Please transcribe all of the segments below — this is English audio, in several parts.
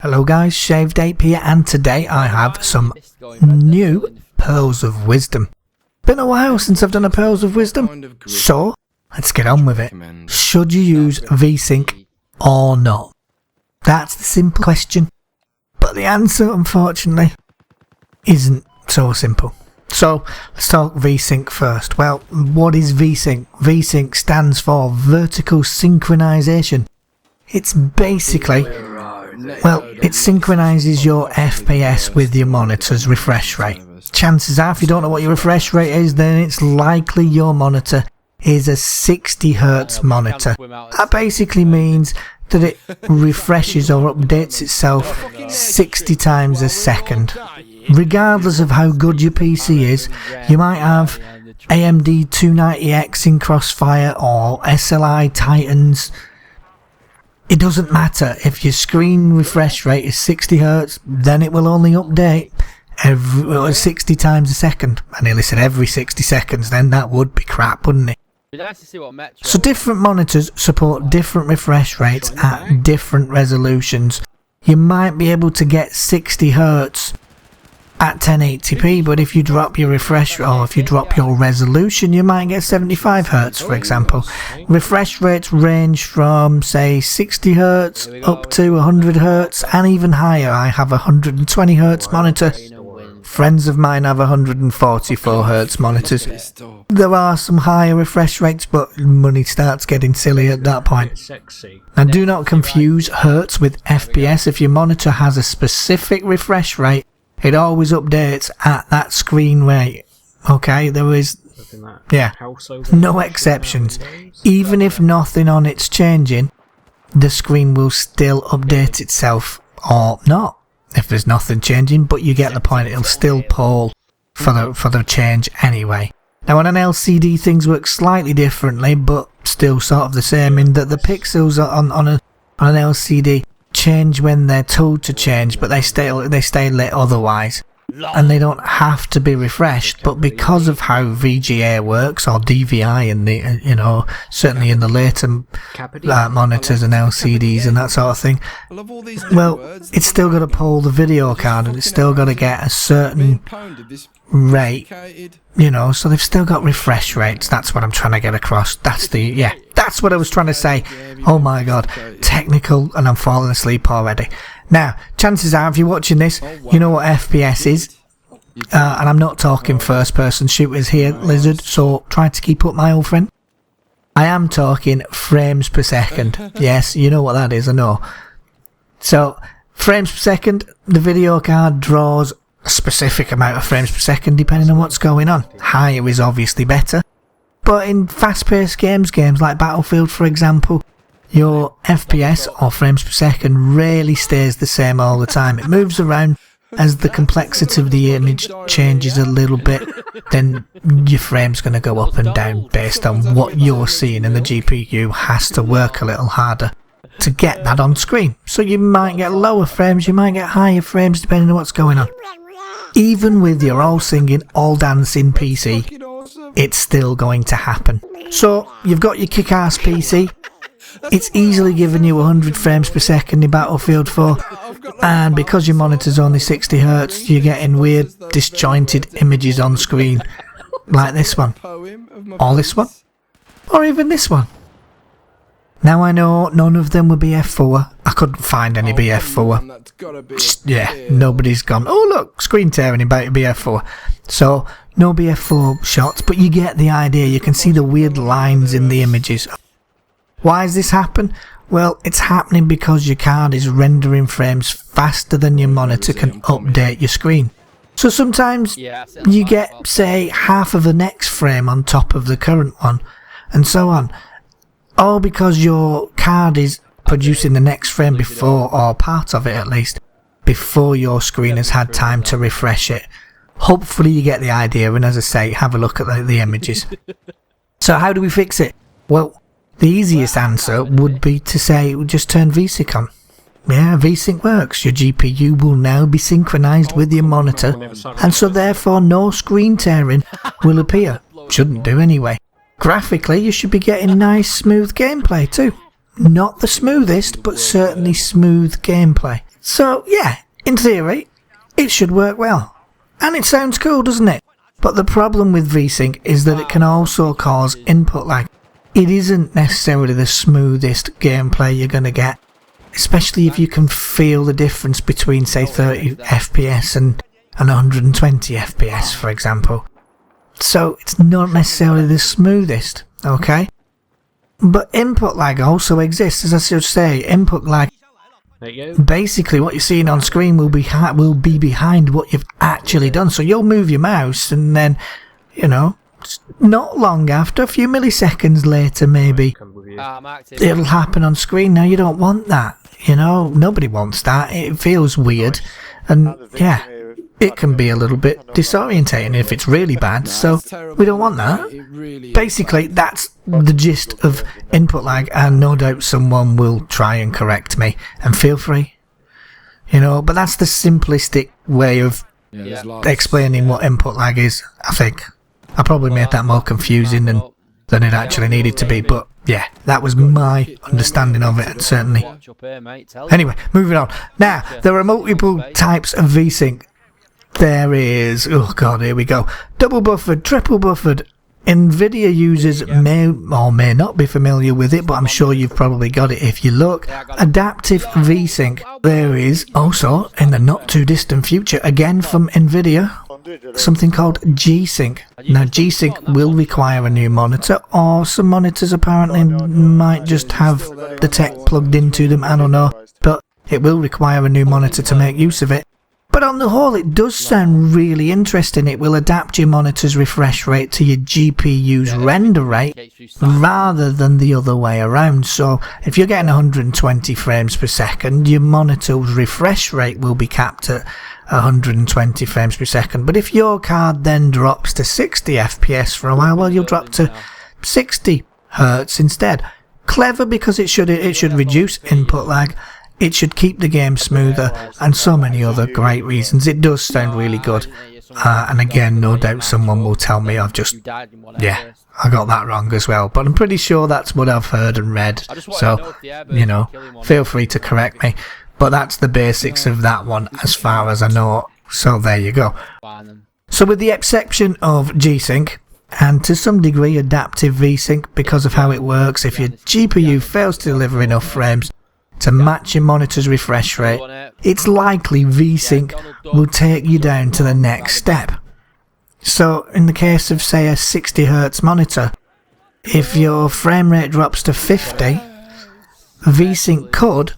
Hello guys, ShavedApe here, and today I have some new Pearls of Wisdom. Been a while since I've done a Pearls of Wisdom, so let's get on with it. Should you use VSync or not? That's the simple question, but the answer unfortunately isn't so simple. So let's talk VSync first. Well, what is VSync? VSync stands for Vertical Synchronization. It's basically, well, it synchronises your FPS with your monitor's refresh rate. Chances are, if you don't know what your refresh rate is, then it's likely your monitor is a 60Hz monitor. That basically means that it refreshes or updates itself 60 times a second. Regardless of how good your PC is, you might have AMD 290X in Crossfire or SLI Titans. It doesn't matter. If your screen refresh rate is 60Hz, then it will only update every 60 times a second. I nearly said every 60 seconds, then that would be crap, wouldn't it? So different monitors support different refresh rates at different resolutions. You might be able to get 60Hz at 1080p, but if you drop your refresh or if you drop your resolution, you might get 75Hz, for example. Refresh rates range from say 60Hz up to 100Hz and even higher. I have a 120Hz monitor. Friends of mine have 144Hz monitors. There are some higher refresh rates, but money starts getting silly at that point. Now do not confuse Hertz with FPS. If your monitor has a specific refresh rate, it always updates at that screen rate. Okay, there is, no exceptions. Even if nothing on it's changing, the screen will still update itself or not. If there's nothing changing, but you get the point, it'll still poll for the change anyway. Now on an LCD things work slightly differently, but still sort of the same in that the pixels on an LCD change when they're told to change, but they stay lit otherwise, and they don't have to be refreshed. But because of how VGA works, or DVI in the certainly in the later monitors and LCDs and that sort of thing, well, it's still got to pull the video card and it's still got to get a certain rate, so they've still got refresh rates. That's what I'm trying to get across. That's what I was trying to say. Oh my god, technical, and I'm falling asleep already. Now, chances are, if you're watching this, you know what FPS is, and I'm not talking first person shooters here, Lizard, so try to keep up, my old friend. I am talking frames per second. Yes, you know what that is, I know. So, frames per second, the video card draws a specific amount of frames per second depending on what's going on. Higher is obviously better, but in fast-paced games like Battlefield for example, your FPS or frames per second rarely stays the same all the time. It moves around as the complexity of the image changes a little bit, then your frame's going to go up and down based on what you're seeing, and the GPU has to work a little harder to get that on screen. So you might get lower frames, you might get higher frames depending on what's going on. Even with your all singing, all dancing PC, it's still going to happen. So you've got your kick-ass PC, it's easily giving you 100 frames per second in Battlefield 4, and because your monitor's only 60Hz, you're getting weird disjointed images on screen, like this one, or this one, or even this one. Now I know none of them were BF4, I couldn't find any BF4, nobody's gone, oh look, screen tearing about BF4, so no BF4 shots, but you get the idea. You can see the weird lines in the images. Why does this happen? Well, it's happening because your card is rendering frames faster than your monitor can update your screen. So sometimes you get, say, half of the next frame on top of the current one, and so on. All because your card is producing the next frame before, or part of it at least, before your screen has had time to refresh it. Hopefully you get the idea, and as I say, have a look at the images. So how do we fix it? Well, the easiest answer would be to say, just turn VSync on. Yeah, VSync works. Your GPU will now be synchronized with your monitor, and so therefore no screen tearing will appear. Shouldn't do anyway. Graphically, you should be getting nice smooth gameplay too. not the smoothest, but certainly smooth gameplay. So yeah, in theory, it should work well. And it sounds cool, doesn't it? But the problem with VSync is that it can also cause input lag. It isn't necessarily the smoothest gameplay you're going to get, especially if you can feel the difference between, say, 30 FPS and 120 FPS, for example. So it's not necessarily the smoothest, okay? But input lag also exists, as I should say. Input lag, basically what you're seeing on screen will be behind what you've actually done. So you'll move your mouse and then, you know, not long after, a few milliseconds later maybe, it'll happen on screen. Now you don't want that, you know, nobody wants that. It feels weird, and yeah, it can be a little bit disorientating if it's really bad, so we don't want that. Basically, that's the gist of input lag, and no doubt someone will try and correct me, and feel free, you know, but that's the simplistic way of explaining what input lag is, I think. I probably made that more confusing than it actually needed to be, but yeah, that was my understanding of it, and certainly. Anyway, moving on. Now, there are multiple types of VSync. There is, oh god, here we go, double buffered, triple buffered. Nvidia users may or may not be familiar with it, but I'm sure you've probably got it if you look. Adaptive VSync. There is also, in the not too distant future, again from Nvidia, something called Gsync. Now Gsync will require a new monitor, or some monitors apparently might just have the tech plugged into them, I don't know, but it will require a new monitor to make use of it. But on the whole, it does sound really interesting. It will adapt your monitor's refresh rate to your GPU's render rate rather than the other way around. So if you're getting 120 frames per second, your monitor's refresh rate will be capped at 120 frames per second. But if your card then drops to 60 FPS for a while, well, you'll drop to 60 Hz instead. Clever, because it should reduce input lag. It should keep the game smoother, and so many other great reasons. It does sound really good, and again, no doubt someone will tell me I've just, yeah, I got that wrong as well, but I'm pretty sure that's what I've heard and read, so, you know, feel free to correct me, but that's the basics of that one as far as I know, so there you go. So with the exception of Gsync, and to some degree adaptive VSync, because of how it works, if your GPU fails to deliver enough frames to match your monitor's refresh rate, it's likely VSync will take you down to the next step. So in the case of, say, a 60 Hz monitor, if your frame rate drops to 50, VSync could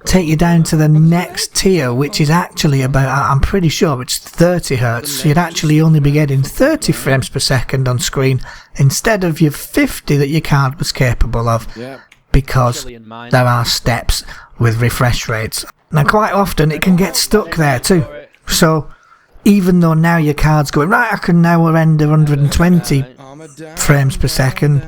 take you down to the next tier, which is actually about, I'm pretty sure it's 30 Hz, so you'd actually only be getting 30 frames per second on screen instead of your 50 that your card was capable of. Because there are steps with refresh rates. Now quite often it can get stuck there too. So even though now your card's going, right, I can now render 120 frames per second,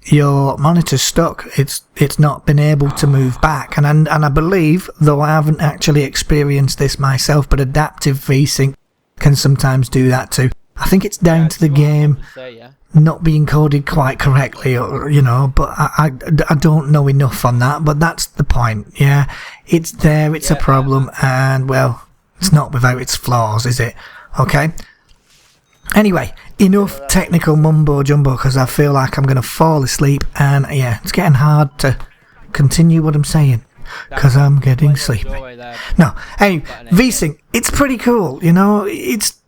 your monitor's stuck. It's not been able to move back. And I believe, though I haven't actually experienced this myself, but adaptive VSync can sometimes do that too. I think it's down to the game not being coded quite correctly, or, you know, but I don't know enough on that, but that's the point. Yeah, it's there, it's a problem, and well, it's not without its flaws, is it? Okay, anyway, enough technical mumbo jumbo, because I feel like I'm going to fall asleep, and yeah, it's getting hard to continue what I'm saying because I'm getting sleepy. No, hey, VSync, it's pretty cool, you know, it's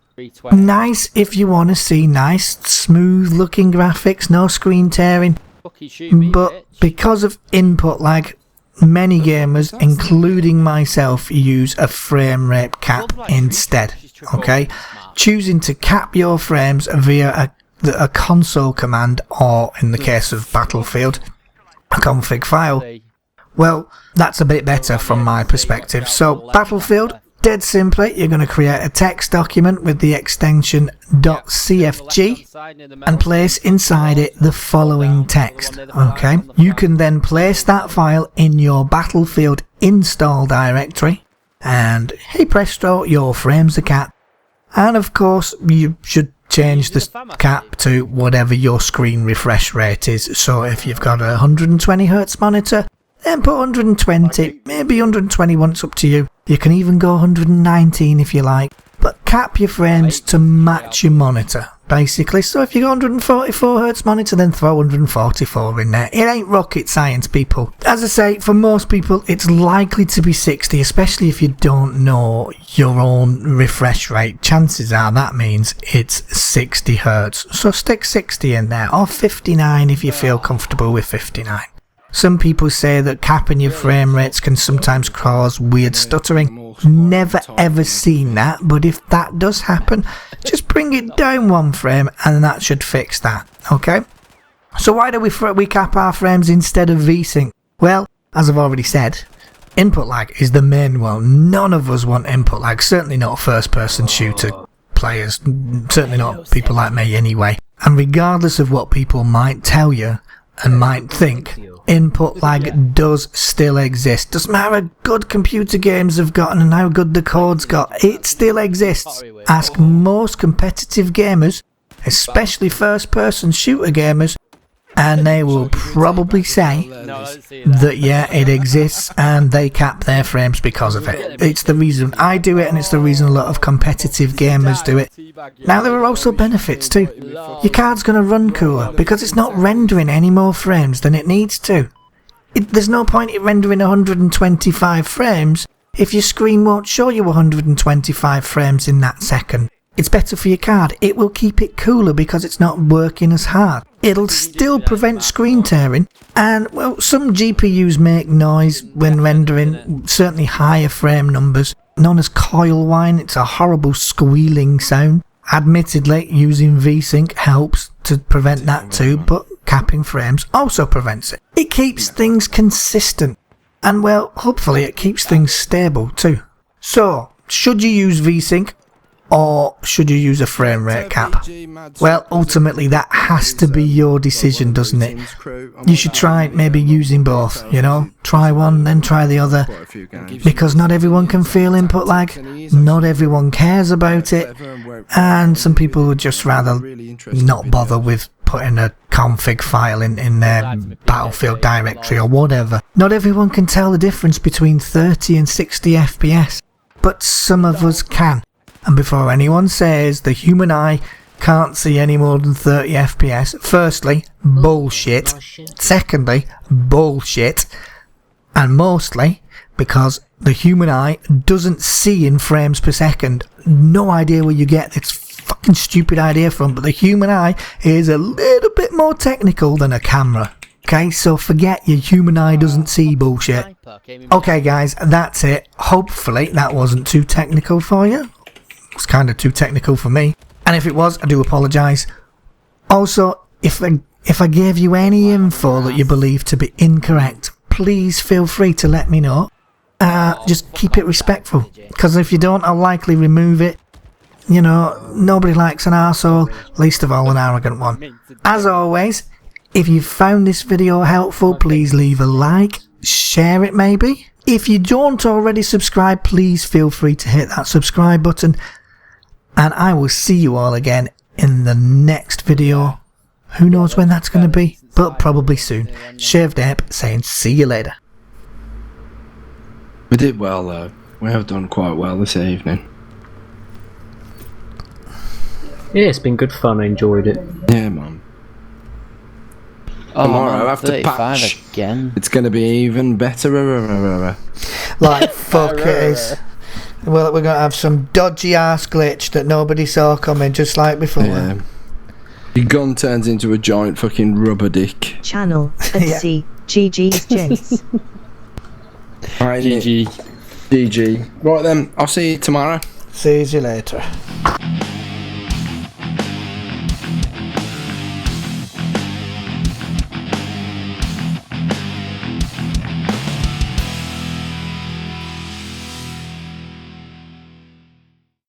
nice if you want to see nice, smooth looking graphics, no screen tearing, but because of input lag, many gamers, including myself, use a frame rate cap instead, okay? Choosing to cap your frames via a console command, or in the case of Battlefield, a config file, well, that's a bit better from my perspective. So Battlefield, dead simply, you're going to create a text document with the extension .cfg and place inside it the following text, okay? You can then place that file in your Battlefield install directory, and hey presto, your frames are capped. And of course, you should change the cap to whatever your screen refresh rate is. So if you've got a 120 Hz monitor, then put 120, maybe 120 once, up to you. You can even go 119 if you like, but cap your frames to match your monitor, basically. So if you got 144Hz monitor, then throw 144 in there. It ain't rocket science, people. As I say, for most people, it's likely to be 60, especially if you don't know your own refresh rate. Chances are that means it's 60Hz. So stick 60 in there, or 59 if you feel comfortable with 59. Some people say that capping your frame rates can sometimes cause weird stuttering. Never ever seen that, but if that does happen, just bring it down one frame and that should fix that, okay? So why do we cap our frames instead of VSync? Well, as I've already said, input lag is the main one. None of us want input lag, certainly not first-person shooter players, certainly not people like me anyway. And regardless of what people might tell you and might think, input lag does still exist. Doesn't matter how good computer games have gotten and how good the code's got, it still exists. Ask most competitive gamers, especially first person shooter gamers, and they will probably say that yeah, it exists and they cap their frames because of it. It's the reason I do it, and it's the reason a lot of competitive gamers do it. Now there are also benefits too. Your card's going to run cooler because it's not rendering any more frames than it needs to. There's no point in rendering 125 frames if your screen won't show you 125 frames in that second. It's better for your card. It will keep it cooler because it's not working as hard. It'll still prevent screen tearing, and well, some GPUs make noise when rendering, certainly higher frame numbers, known as coil whine. It's a horrible squealing sound. Admittedly, using VSync helps to prevent that too, but capping frames also prevents it. It keeps things consistent, and well, hopefully it keeps things stable too. So, should you use VSync? Or should you use a frame rate cap? Well, ultimately that has to be your decision, doesn't it? You should try maybe using both, you know? Try one, then try the other. Because not everyone can feel input lag, not everyone cares about it, and some people would just rather not bother with putting a config file in their Battlefield directory or whatever. Not everyone can tell the difference between 30 and 60 FPS, but some of us can. And before anyone says the human eye can't see any more than 30 FPS, firstly, bullshit. Secondly, bullshit. And mostly because the human eye doesn't see in frames per second. No idea where you get this fucking stupid idea from, but the human eye is a little bit more technical than a camera. Okay, so forget your human eye doesn't see bullshit. Okay guys, that's it. Hopefully that wasn't too technical for you. It's kind of too technical for me, and if it was, I do apologise. Also, if I gave you any info that you believe to be incorrect, please feel free to let me know. Just keep it respectful, because if you don't, I'll likely remove it. You know, nobody likes an arsehole, least of all an arrogant one. As always, if you found this video helpful, please leave a like, share it maybe. If you don't already subscribe, please feel free to hit that subscribe button. And I will see you all again in the next video. Who knows when that's going to be, but probably soon. ShavedApe saying see you later. We did well though. We have done quite well this evening. Yeah, it's been good fun. I enjoyed it. Yeah, man. Tomorrow after patch again. It's going to be even better. Like fuck it is. Well, we're going to have some dodgy arse glitch that nobody saw coming, just like before. Yeah. Your gun turns into a giant fucking rubber dick. Channel at C. GG's gents. Alright, GG. GG. Right then, I'll see you tomorrow. See you later.